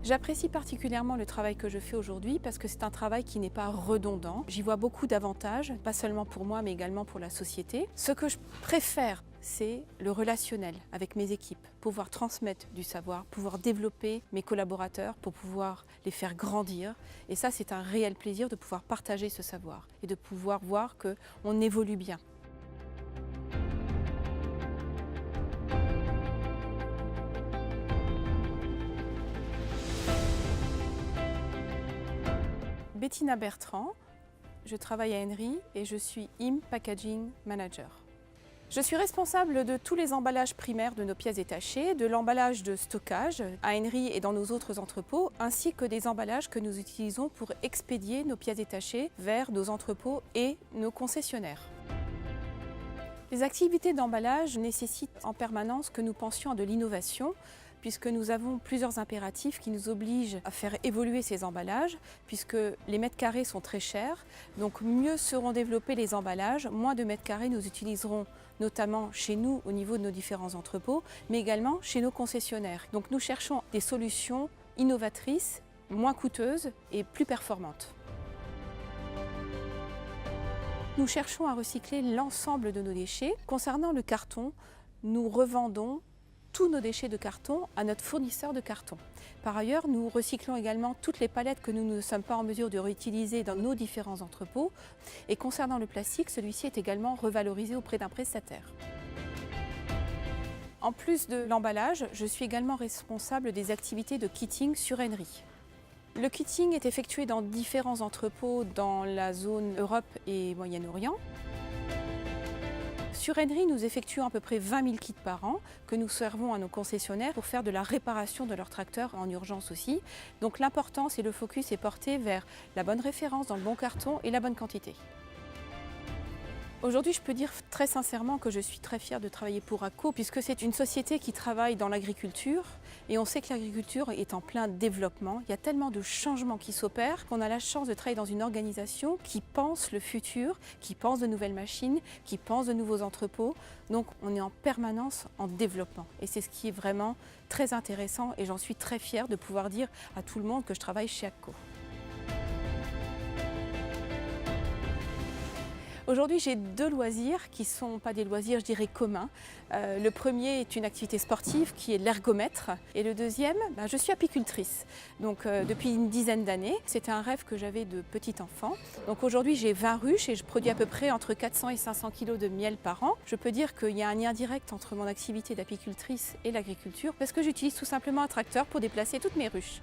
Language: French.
J'apprécie particulièrement le travail que je fais aujourd'hui parce que c'est un travail qui n'est pas redondant. J'y vois beaucoup d'avantages, pas seulement pour moi mais également pour la société. Ce que je préfère, c'est le relationnel avec mes équipes, pouvoir transmettre du savoir, pouvoir développer mes collaborateurs pour pouvoir les faire grandir. Et ça, c'est un réel plaisir de pouvoir partager ce savoir et de pouvoir voir qu'on évolue bien. Bettina Bertrand, je travaille à Henry et je suis IM Packaging Manager. Je suis responsable de tous les emballages primaires de nos pièces détachées, de l'emballage de stockage à Henry et dans nos autres entrepôts, ainsi que des emballages que nous utilisons pour expédier nos pièces détachées vers nos entrepôts et nos concessionnaires. Les activités d'emballage nécessitent en permanence que nous pensions à de l'innovation, puisque nous avons plusieurs impératifs qui nous obligent à faire évoluer ces emballages, puisque les mètres carrés sont très chers. Donc mieux seront développés les emballages, moins de mètres carrés nous utiliserons notamment chez nous au niveau de nos différents entrepôts, mais également chez nos concessionnaires. Donc nous cherchons des solutions innovatrices, moins coûteuses et plus performantes. Nous cherchons à recycler l'ensemble de nos déchets. Concernant le carton, nous revendons tous nos déchets de carton à notre fournisseur de carton. Par ailleurs, nous recyclons également toutes les palettes que nous ne sommes pas en mesure de réutiliser dans nos différents entrepôts. Et concernant le plastique, celui-ci est également revalorisé auprès d'un prestataire. En plus de l'emballage, je suis également responsable des activités de kitting sur Henry. Le kitting est effectué dans différents entrepôts dans la zone Europe et Moyen-Orient. Sur Henry, nous effectuons à peu près 20 000 kits par an que nous servons à nos concessionnaires pour faire de la réparation de leurs tracteurs en urgence aussi. Donc l'importance et le focus est porté vers la bonne référence dans le bon carton et la bonne quantité. Aujourd'hui, je peux dire très sincèrement que je suis très fière de travailler pour ACO puisque c'est une société qui travaille dans l'agriculture et on sait que l'agriculture est en plein développement. Il y a tellement de changements qui s'opèrent qu'on a la chance de travailler dans une organisation qui pense le futur, qui pense de nouvelles machines, qui pense de nouveaux entrepôts. Donc on est en permanence en développement et c'est ce qui est vraiment très intéressant et j'en suis très fière de pouvoir dire à tout le monde que je travaille chez ACO. Aujourd'hui, j'ai deux loisirs qui ne sont pas des loisirs, je dirais, communs. Le premier est une activité sportive qui est l'ergomètre. Et le deuxième, je suis apicultrice. Donc, depuis une dizaine d'années. C'était un rêve que j'avais de petit enfant. Donc aujourd'hui, j'ai 20 ruches et je produis à peu près entre 400 et 500 kg de miel par an. Je peux dire qu'il y a un lien direct entre mon activité d'apicultrice et l'agriculture parce que j'utilise tout simplement un tracteur pour déplacer toutes mes ruches.